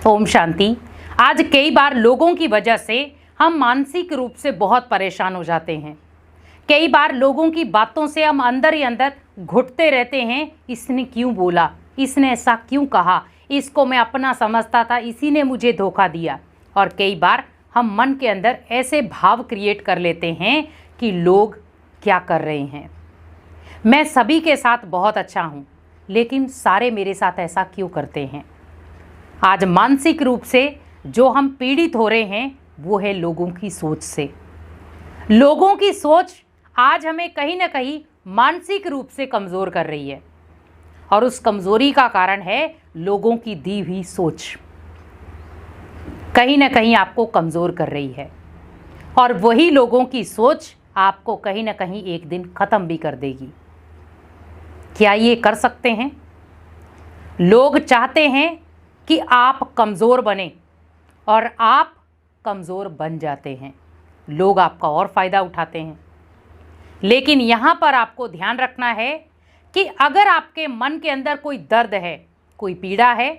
ओम शांति। आज कई बार लोगों की वजह से हम मानसिक रूप से बहुत परेशान हो जाते हैं। कई बार लोगों की बातों से हम अंदर ही अंदर घुटते रहते हैं। इसने क्यों बोला, इसने ऐसा क्यों कहा, इसको मैं अपना समझता था, इसी ने मुझे धोखा दिया। और कई बार हम मन के अंदर ऐसे भाव क्रिएट कर लेते हैं कि लोग क्या कर रहे हैं, मैं सभी के साथ बहुत अच्छा हूँ, लेकिन सारे मेरे साथ ऐसा क्यों करते हैं। आज मानसिक रूप से जो हम पीड़ित हो रहे हैं वो है लोगों की सोच से। लोगों की सोच आज हमें कहीं ना कहीं मानसिक रूप से कमज़ोर कर रही है, और उस कमज़ोरी का कारण है लोगों की दी हुई सोच कहीं ना कहीं आपको कमज़ोर कर रही है। और वही लोगों की सोच आपको कहीं ना कहीं एक दिन ख़त्म भी कर देगी। क्या ये कर सकते हैं? लोग चाहते हैं कि आप कमज़ोर बने और आप कमज़ोर बन जाते हैं। लोग आपका और फ़ायदा उठाते हैं। लेकिन यहाँ पर आपको ध्यान रखना है कि अगर आपके मन के अंदर कोई दर्द है, कोई पीड़ा है,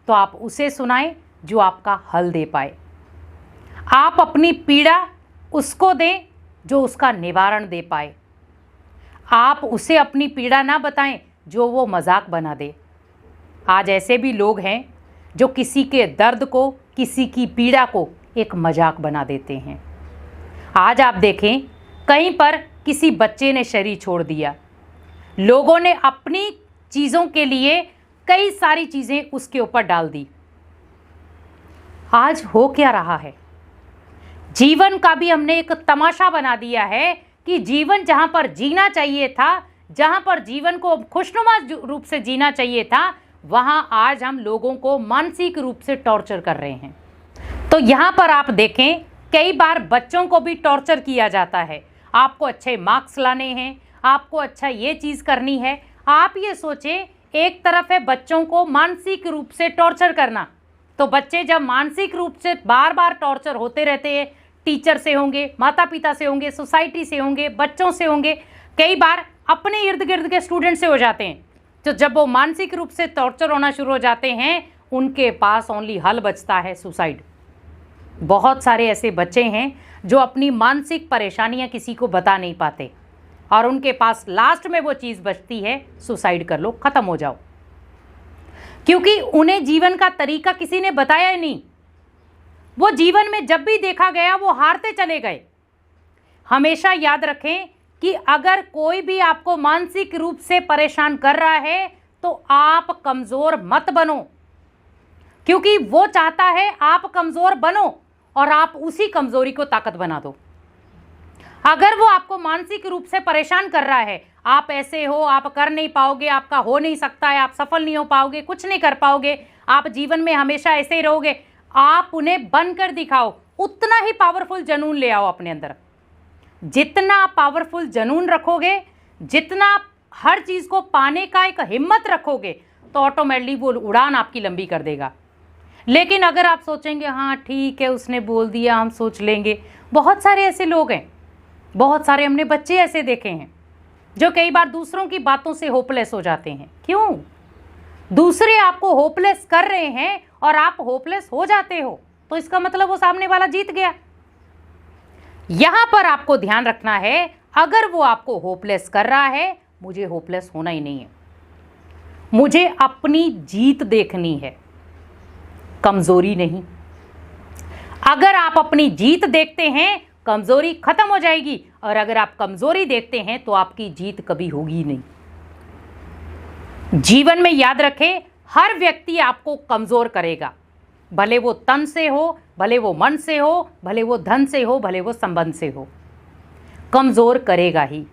तो आप उसे सुनाएं जो आपका हल दे पाए। आप अपनी पीड़ा उसको दें जो उसका निवारण दे पाए। आप उसे अपनी पीड़ा ना बताएं जो वो मजाक बना दे। आज ऐसे भी लोग हैं जो किसी के दर्द को, किसी की पीड़ा को एक मजाक बना देते हैं। आज आप देखें, कहीं पर किसी बच्चे ने शरीर छोड़ दिया, लोगों ने अपनी चीज़ों के लिए कई सारी चीज़ें उसके ऊपर डाल दी। आज हो क्या रहा है, जीवन का भी हमने एक तमाशा बना दिया है कि जीवन जहाँ पर जीना चाहिए था, जहाँ पर जीवन को खुशनुमा रूप से जीना चाहिए था, वहाँ आज हम लोगों को मानसिक रूप से टॉर्चर कर रहे हैं। तो यहाँ पर आप देखें, कई बार बच्चों को भी टॉर्चर किया जाता है। आपको अच्छे मार्क्स लाने हैं, आपको अच्छा ये चीज़ करनी है। आप ये सोचें, एक तरफ है बच्चों को मानसिक रूप से टॉर्चर करना, तो बच्चे जब मानसिक रूप से बार बार टॉर्चर होते रहते हैं, टीचर से होंगे, माता पिता से होंगे, सोसाइटी से होंगे, बच्चों से होंगे, कई बार अपने इर्द गिर्द के स्टूडेंट से हो जाते हैं। तो जब वो मानसिक रूप से टॉर्चर होना शुरू हो जाते हैं, उनके पास ओनली हल बचता है सुसाइड। बहुत सारे ऐसे बच्चे हैं जो अपनी मानसिक परेशानियां किसी को बता नहीं पाते, और उनके पास लास्ट में वो चीज़ बचती है, सुसाइड कर लो, ख़त्म हो जाओ। क्योंकि उन्हें जीवन का तरीका किसी ने बताया ही नहीं। वो जीवन में जब भी देखा गया वो हारते चले गए। हमेशा याद रखें कि अगर कोई भी आपको मानसिक रूप से परेशान कर रहा है तो आप कमज़ोर मत बनो, क्योंकि वो चाहता है आप कमज़ोर बनो और आप उसी कमज़ोरी को ताकत बना दो। अगर वो आपको मानसिक रूप से परेशान कर रहा है, आप ऐसे हो, आप कर नहीं पाओगे, आपका हो नहीं सकता है, आप सफल नहीं हो पाओगे, कुछ नहीं कर पाओगे, आप जीवन में हमेशा ऐसे ही रहोगे, आप उन्हें बनकर दिखाओ। उतना ही पावरफुल जुनून ले आओ अपने अंदर। जितना पावरफुल जुनून रखोगे, जितना हर चीज़ को पाने का एक हिम्मत रखोगे, तो ऑटोमेटिकली वो उड़ान आपकी लंबी कर देगा। लेकिन अगर आप सोचेंगे हाँ ठीक है, उसने बोल दिया, हम सोच लेंगे। बहुत सारे ऐसे लोग हैं, बहुत सारे हमने बच्चे ऐसे देखे हैं जो कई बार दूसरों की बातों से होपलेस हो जाते हैं। क्यों? दूसरे आपको होपलेस कर रहे हैं और आप होपलेस हो जाते हो, तो इसका मतलब वो सामने वाला जीत गया। यहां पर आपको ध्यान रखना है, अगर वो आपको होपलेस कर रहा है, मुझे होपलेस होना ही नहीं है, मुझे अपनी जीत देखनी है, कमजोरी नहीं। अगर आप अपनी जीत देखते हैं, कमजोरी खत्म हो जाएगी, और अगर आप कमजोरी देखते हैं तो आपकी जीत कभी होगी नहीं। जीवन में याद रखें, हर व्यक्ति आपको कमजोर करेगा, भले वो तन से हो, भले वो मन से हो, भले वो धन से हो, भले वो संबंध से हो, कमजोर करेगा ही।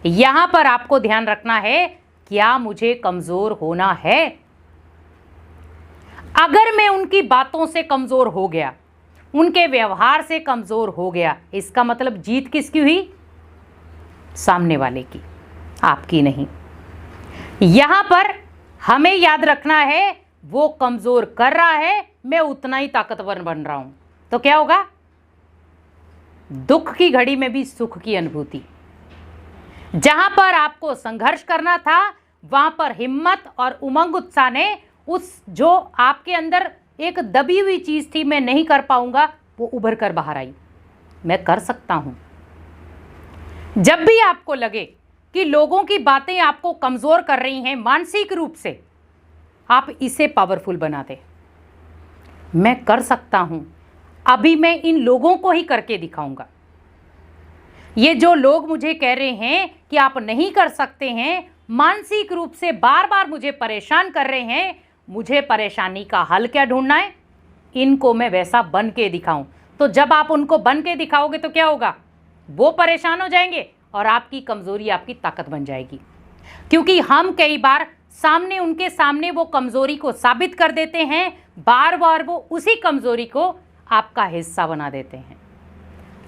यहां पर आपको ध्यान रखना है, क्या मुझे कमजोर होना है? अगर मैं उनकी बातों से कमजोर हो गया, उनके व्यवहार से कमजोर हो गया, इसका मतलब जीत किसकी हुई? सामने वाले की, आपकी नहीं। यहां पर हमें याद रखना है, वो कमजोर कर रहा है, मैं उतना ही ताकतवर बन रहा हूं, तो क्या होगा? दुख की घड़ी में भी सुख की अनुभूति। जहां पर आपको संघर्ष करना था, वहां पर हिम्मत और उमंग उत्साह ने उस जो आपके अंदर एक दबी हुई चीज़ थी, मैं नहीं कर पाऊंगा, वो उभर कर बाहर आई। मैं कर सकता हूं। जब भी आपको लगे कि लोगों की बातें आपको कमज़ोर कर रही हैं मानसिक रूप से, आप इसे पावरफुल बना दें। मैं कर सकता हूं, अभी मैं इन लोगों को ही करके दिखाऊंगा। ये जो लोग मुझे कह रहे हैं कि आप नहीं कर सकते हैं, मानसिक रूप से बार बार मुझे परेशान कर रहे हैं, मुझे परेशानी का हल क्या ढूंढना है, इनको मैं वैसा बन के दिखाऊं। तो जब आप उनको बन के दिखाओगे तो क्या होगा, वो परेशान हो जाएंगे और आपकी कमज़ोरी आपकी ताकत बन जाएगी। क्योंकि हम कई बार उनके सामने वो कमज़ोरी को साबित कर देते हैं, बार बार वो उसी कमज़ोरी को आपका हिस्सा बना देते हैं।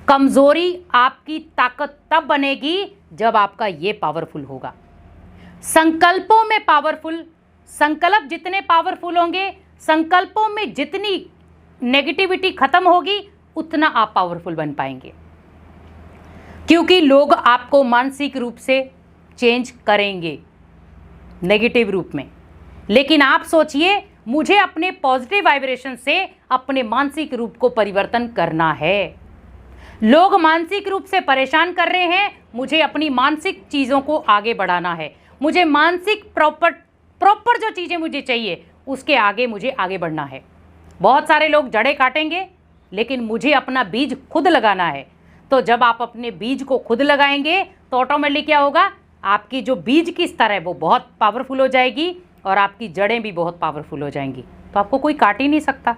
कमज़ोरी आपकी ताकत तब बनेगी जब आपका ये पावरफुल होगा। संकल्पों में पावरफुल, संकल्प जितने पावरफुल होंगे, संकल्पों में जितनी नेगेटिविटी खत्म होगी, उतना आप पावरफुल बन पाएंगे। क्योंकि लोग आपको मानसिक रूप से चेंज करेंगे नेगेटिव रूप में, लेकिन आप सोचिए मुझे अपने पॉजिटिव वाइब्रेशन से अपने मानसिक रूप को परिवर्तन करना है। लोग मानसिक रूप से परेशान कर रहे हैं, मुझे अपनी मानसिक चीज़ों को आगे बढ़ाना है। मुझे मानसिक प्रॉपर जो चीज़ें मुझे चाहिए उसके आगे मुझे आगे बढ़ना है। बहुत सारे लोग जड़ें काटेंगे, लेकिन मुझे अपना बीज खुद लगाना है। तो जब आप अपने बीज को खुद लगाएंगे तो ऑटोमेटिकली क्या होगा, आपकी जो बीज की स्तर है वो बहुत पावरफुल हो जाएगी और आपकी जड़ें भी बहुत पावरफुल हो जाएंगी। तो आपको कोई काट ही नहीं सकता।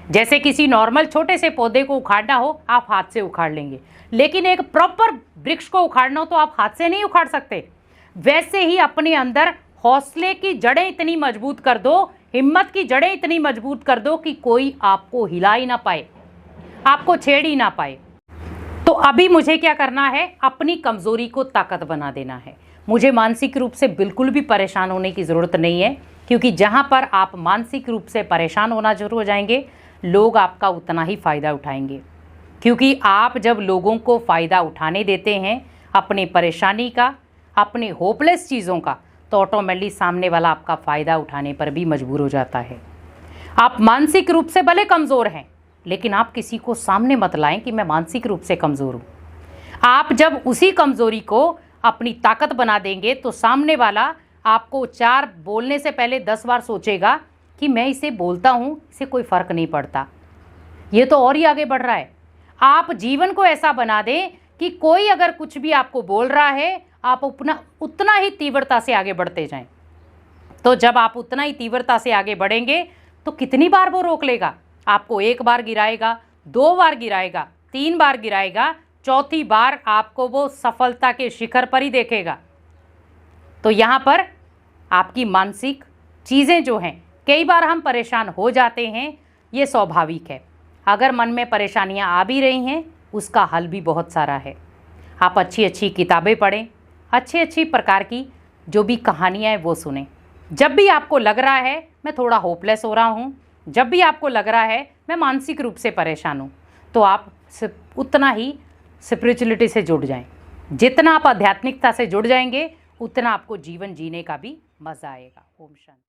जैसे किसी नॉर्मल छोटे से पौधे को उखाड़ना हो, आप हाथ से उखाड़ लेंगे, लेकिन एक प्रॉपर वृक्ष को उखाड़ना हो तो आप हाथ से नहीं उखाड़ सकते। वैसे ही अपने अंदर हौसले की जड़ें इतनी मजबूत कर दो, हिम्मत की जड़ें इतनी मजबूत कर दो कि कोई आपको हिला ही ना पाए, आपको छेड़ ही ना पाए। तो अभी मुझे क्या करना है, अपनी कमज़ोरी को ताकत बना देना है। मुझे मानसिक रूप से बिल्कुल भी परेशान होने की ज़रूरत नहीं है, क्योंकि जहाँ पर आप मानसिक रूप से परेशान होना शुरू हो जाएंगे, लोग आपका उतना ही फ़ायदा उठाएंगे। क्योंकि आप जब लोगों को फ़ायदा उठाने देते हैं अपने परेशानी का, अपने होपलेस चीज़ों का, तो ऑटोमेटिकली सामने वाला आपका फ़ायदा उठाने पर भी मजबूर हो जाता है। आप मानसिक रूप से भले कमज़ोर हैं, लेकिन आप किसी को सामने मत लाएं कि मैं मानसिक रूप से कमज़ोर हूँ। आप जब उसी कमज़ोरी को अपनी ताकत बना देंगे तो सामने वाला आपको 4 बोलने से पहले 10 बार सोचेगा कि मैं इसे बोलता हूँ, इसे कोई फ़र्क नहीं पड़ता, ये तो और ही आगे बढ़ रहा है। आप जीवन को ऐसा बना दें कि कोई अगर कुछ भी आपको बोल रहा है, आप उतना ही तीव्रता से आगे बढ़ते जाएं। तो जब आप उतना ही तीव्रता से आगे बढ़ेंगे तो कितनी बार वो रोक लेगा, आपको 1 बार गिराएगा, 2 बार गिराएगा, 3 बार गिराएगा, चौथी बार आपको वो सफलता के शिखर पर ही देखेगा। तो यहाँ पर आपकी मानसिक चीज़ें जो हैं, कई बार हम परेशान हो जाते हैं, ये स्वाभाविक है। अगर मन में परेशानियाँ आ भी रही हैं, उसका हल भी बहुत सारा है। आप अच्छी अच्छी किताबें पढ़ें, अच्छी प्रकार की जो भी कहानियाँ हैं वो सुनें। जब भी आपको लग रहा है मैं थोड़ा होपलेस हो रहा हूँ, जब भी आपको लग रहा है मैं मानसिक रूप से परेशान हूँ, तो आप उतना ही स्पिरिचुअलिटी से जुड़ जाएं। जितना आप आध्यात्मिकता से जुड़ जाएंगे, उतना आपको जीवन जीने का भी मज़ा आएगा। ओम शांति।